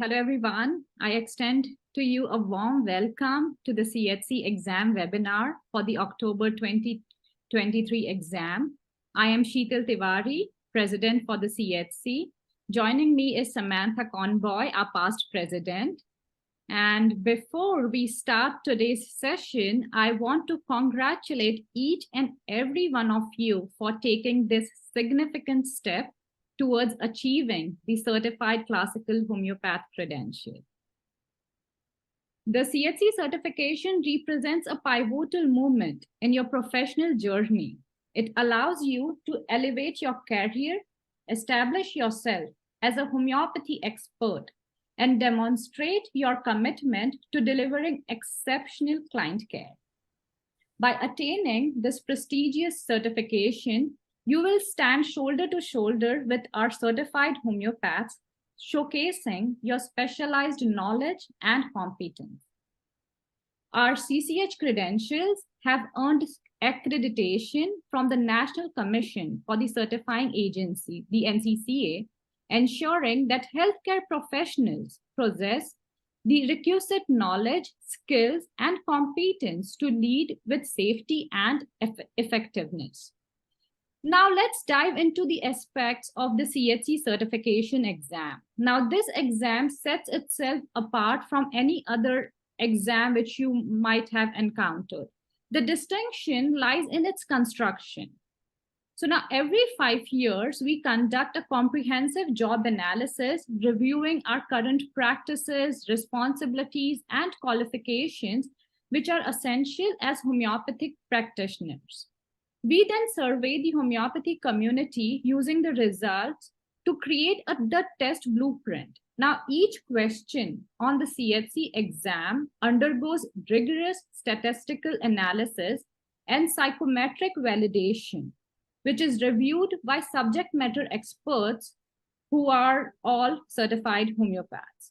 Hello, everyone. I extend to you a warm welcome to the CHC exam webinar for the October 2023 exam. I am Sheetal Tiwari, President for the CHC. Joining me is Samantha Conboy, our past president. And before we start today's session, I want to congratulate each and every one of you for taking this significant step towards achieving the certified classical homeopath credential. The CHC certification represents a pivotal moment in your professional journey. It allows you to elevate your career, establish yourself as a homeopathy expert, and demonstrate your commitment to delivering exceptional client care. By attaining this prestigious certification, you will stand shoulder to shoulder with our certified homeopaths, showcasing your specialized knowledge and competence. Our CCH credentials have earned accreditation from the National Commission for the Certifying Agency, the NCCA, ensuring that healthcare professionals possess the requisite knowledge, skills, and competence to lead with safety and effectiveness. Now let's dive into the aspects of the CHC certification exam. Now this exam sets itself apart from any other exam which you might have encountered. The distinction lies in its construction. So now every 5 years, we conduct a comprehensive job analysis, reviewing our current practices, responsibilities, and qualifications, which are essential as homeopathic practitioners. We then survey the homeopathy community using the results to create the test blueprint. Now, each question on the CHC exam undergoes rigorous statistical analysis and psychometric validation, which is reviewed by subject matter experts who are all certified homeopaths.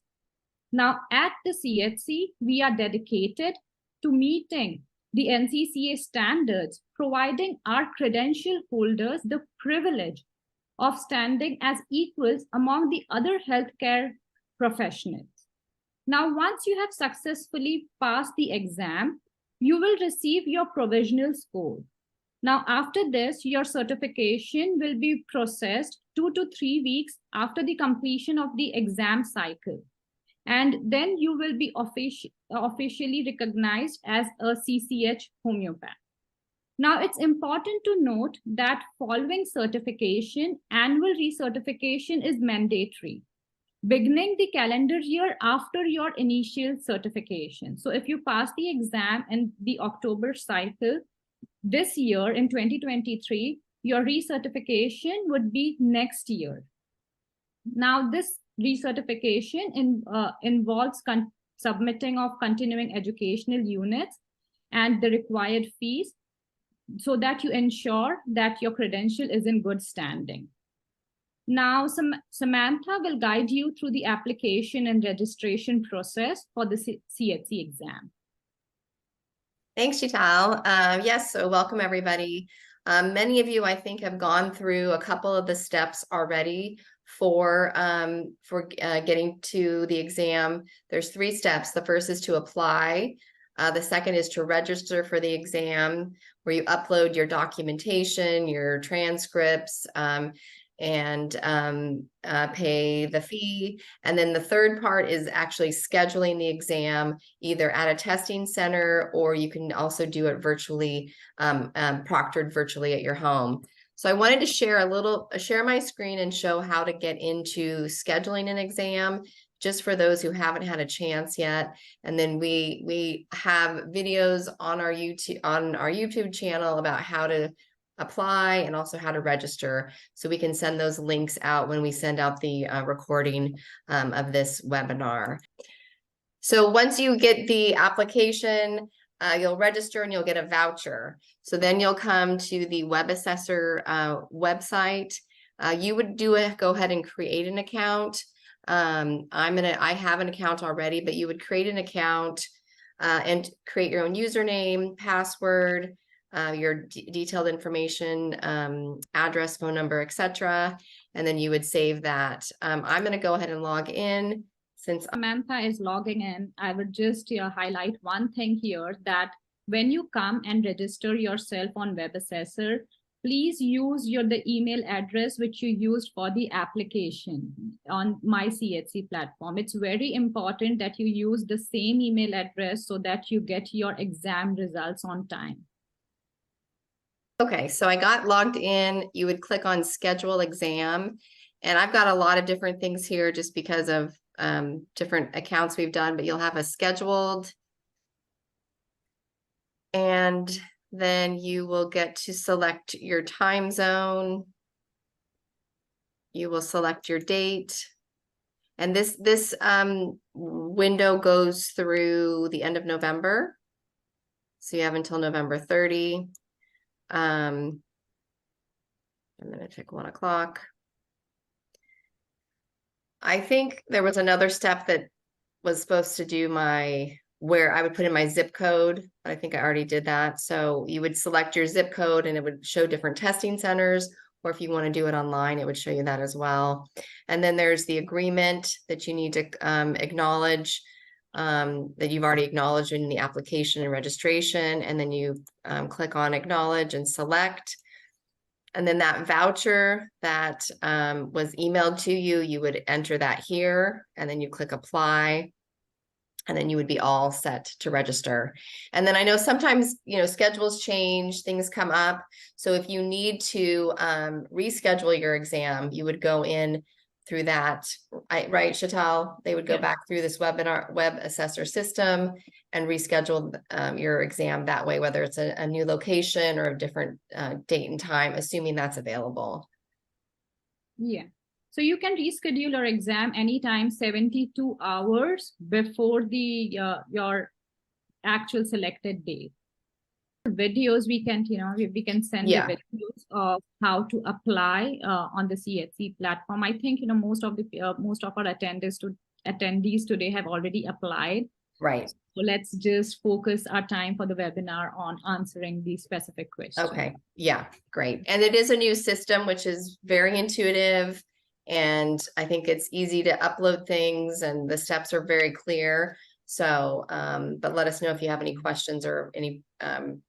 Now, at the CHC, we are dedicated to meeting the NCCA standards, providing our credential holders the privilege of standing as equals among the other healthcare professionals. Now, once you have successfully passed the exam, you will receive your provisional score. Now, after this, your certification will be processed 2 to 3 weeks after the completion of the exam cycle. And then you will be officially recognized as a CCH homeopath. Now, it's important to note that following certification, annual recertification is mandatory, beginning the calendar year after your initial certification. So if you pass the exam in the October cycle, this year in 2023, your recertification would be next year. Now, this recertification involves submitting of continuing educational units and the required fees so that you ensure that your credential is in good standing. Now, Samantha will guide you through the application and registration process for the CHC exam. Thanks, Sheetal. Yes, so welcome everybody. Many of you, I think, have gone through a couple of the steps already for getting to the exam. There's 3 steps. The first is to apply. The second is to register for the exam, where you upload your documentation, your transcripts, and pay the fee. And then the third part is actually scheduling the exam, either at a testing center, or you can also do it virtually, proctored virtually at your home. So I wanted to share my screen and show how to get into scheduling an exam, just for those who haven't had a chance yet. And then we have videos on our YouTube channel about how to apply and also how to register. So we can send those links out when we send out the recording of this webinar. So once you get the application, you'll register and you'll get a voucher. So then you'll come to the WebAssessor website. You would go ahead and create an account. I have an account already, but you would create an account and create your own username, password, your detailed information, address, phone number, etc. And then you would save that. I'm going to go ahead and log in since Samantha is logging in, I would just highlight one thing here, that when you come and register yourself on WebAssessor, please use the email address which you used for the application on My CHC platform. It's very important that you use the same email address so that you get your exam results on time. Okay, so I got logged in. You would click on schedule exam, and I've got a lot of different things here just because of different accounts we've done, but you'll have a scheduled, and then you will get to select your time zone. You will select your date. And this window goes through the end of November. So you have until November 30. I'm going to pick 1 o'clock. I think there was another step that was supposed to do where I would put in my zip code, but I think I already did that. So you would select your zip code and it would show different testing centers, or if you want to do it online, it would show you that as well. And then there's the agreement that you need to acknowledge, that you've already acknowledged in the application and registration. And then you click on acknowledge and select. And then that voucher that was emailed to you, you would enter that here, and then you click apply, and then you would be all set to register. And then I know sometimes, schedules change, things come up. So if you need to reschedule your exam, you would go in through that, right, Sheetal? They would go back through this WebAssessor system and reschedule your exam that way, whether it's a new location or a different date and time, assuming that's available. Yeah. So you can reschedule your exam anytime 72 hours before the your actual selected date. Videos we can, we can send the videos of how to apply on the CHC platform. I think, most of our attendees today have already applied. Right. So let's just focus our time for the webinar on answering these specific questions. Okay. Yeah, great. And it is a new system, which is very intuitive. And I think it's easy to upload things and the steps are very clear. So, but let us know if you have any questions or any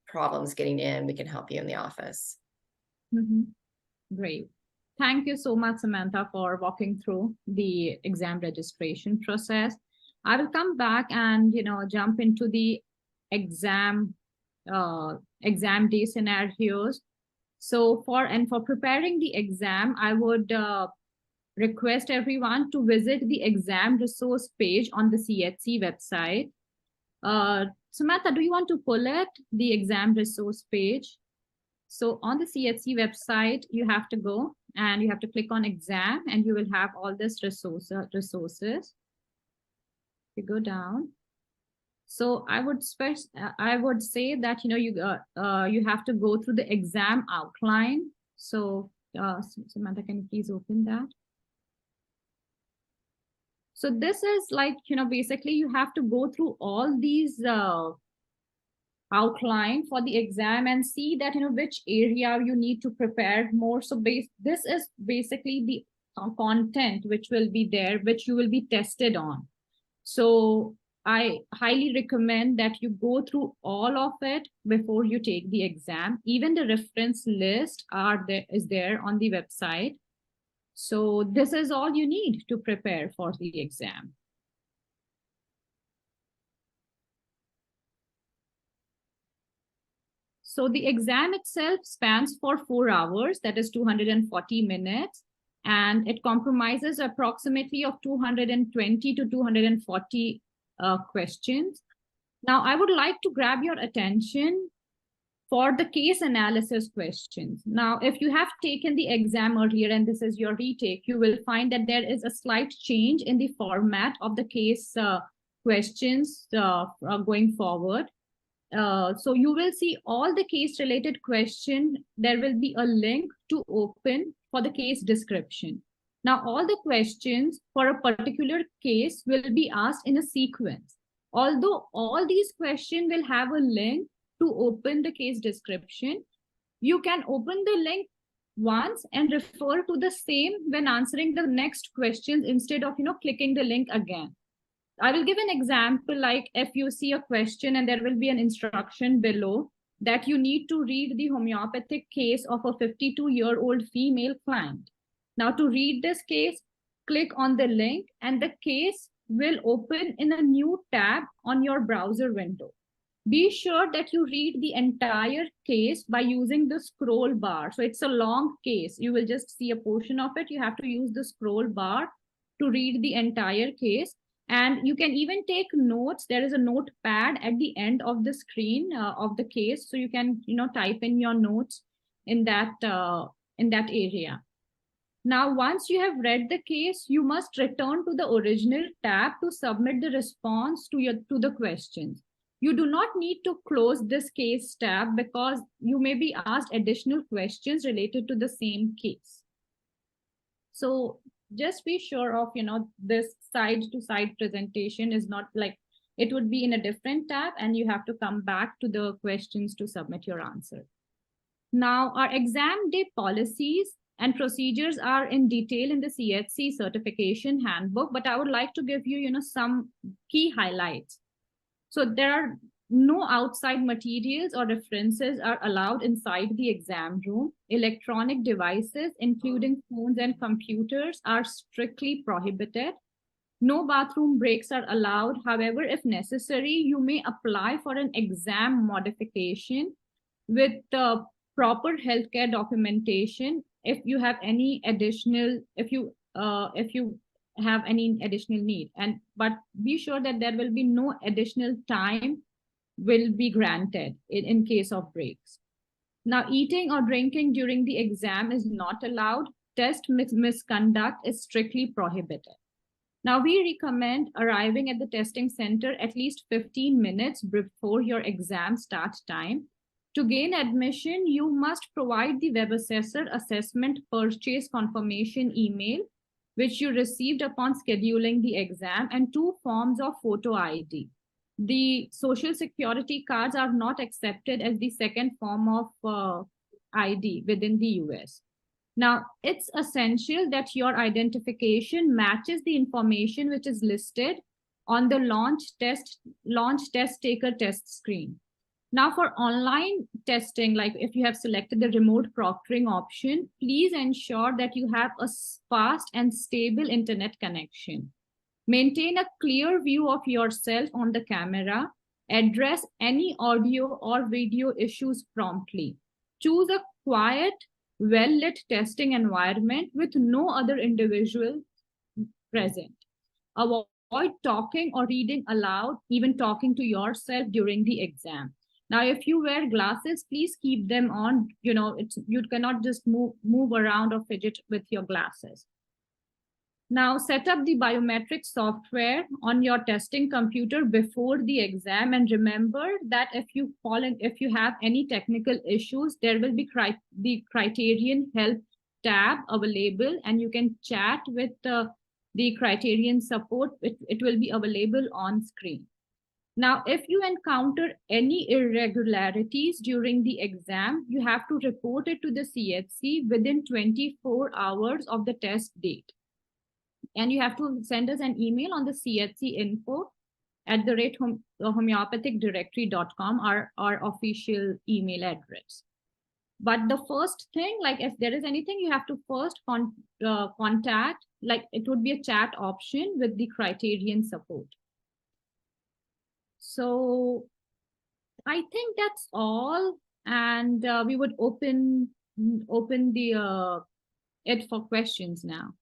problems getting in. We can help you in the office. Great. Thank you so much, Samantha, for walking through the exam registration process. I will come back and, jump into the exam day scenarios. So for preparing the exam, I would request everyone to visit the exam resource page on the CHC website. Samantha, do you want to pull it, the exam resource page? So on the CHC website, you have to go and you have to click on exam, and you will have all this resources. You go down. So I would say that, you have to go through the exam outline. So Samantha, can you please open that? So this is like, basically you have to go through all these outline for the exam and see that, which area you need to prepare more. So this is basically the content which will be there, which you will be tested on. So I highly recommend that you go through all of it before you take the exam. Even the reference list is there on the website. So this is all you need to prepare for the exam. So the exam itself spans for 4 hours, that is 240 minutes, and it comprises approximately of 220 to 240 questions. Now, I would like to grab your attention for the case analysis questions. Now, if you have taken the exam earlier and this is your retake, you will find that there is a slight change in the format of the case questions going forward. So you will see all the case related question. There will be a link to open for the case description. Now, all the questions for a particular case will be asked in a sequence. Although all these questions will have a link to open the case description, you can open the link once and refer to the same when answering the next questions instead of, clicking the link again. I will give an example, like if you see a question and there will be an instruction below that you need to read the homeopathic case of a 52-year-old female client. Now to read this case, click on the link and the case will open in a new tab on your browser window. Be sure that you read the entire case by using the scroll bar. So it's a long case. You will just see a portion of it. You have to use the scroll bar to read the entire case. And you can even take notes. There is a notepad at the end of the screen of the case. So you can, type in your notes in that area. Now, once you have read the case, you must return to the original tab to submit the response to the questions. You do not need to close this case tab because you may be asked additional questions related to the same case. So just be sure of, this side-to-side presentation is not like, it would be in a different tab and you have to come back to the questions to submit your answer. Now, our exam day policies and procedures are in detail in the CHC certification handbook, but I would like to give you, some key highlights. So there are no outside materials or references are allowed inside the exam room. Electronic devices, including phones and computers, are strictly prohibited. No bathroom breaks are allowed. However, if necessary, you may apply for an exam modification with the proper healthcare documentation if you have any additional, if you have any additional need, but be sure that there will be no additional time will be granted in case of breaks. Now, eating or drinking during the exam is not allowed. Test misconduct is strictly prohibited. Now, we recommend arriving at the testing center at least 15 minutes before your exam start time. To gain admission, you must provide the web assessor assessment purchase confirmation email, which you received upon scheduling the exam, and 2 forms of photo ID. The social security cards are not accepted as the second form of ID within the US. Now, it's essential that your identification matches the information which is listed on the launch test taker test screen. Now, for online testing, like if you have selected the remote proctoring option, please ensure that you have a fast and stable internet connection. Maintain a clear view of yourself on the camera. Address any audio or video issues promptly. Choose a quiet, well-lit testing environment with no other individual present. Avoid talking or reading aloud, even talking to yourself during the exam. Now, if you wear glasses, please keep them on. You cannot just move around or fidget with your glasses. Now, set up the biometric software on your testing computer before the exam, and remember that if you have any technical issues, there will be the Criterion help tab available, and you can chat with the Criterion support. It will be available on screen. Now, if you encounter any irregularities during the exam, you have to report it to the CHC within 24 hours of the test date. And you have to send us an email on the chcinfo@homeopathicdirectory.com, our official email address. But the first thing, like if there is anything, you have to first contact, like it would be a chat option with the Criterion support. So I think that's all, and we would open the it for questions now.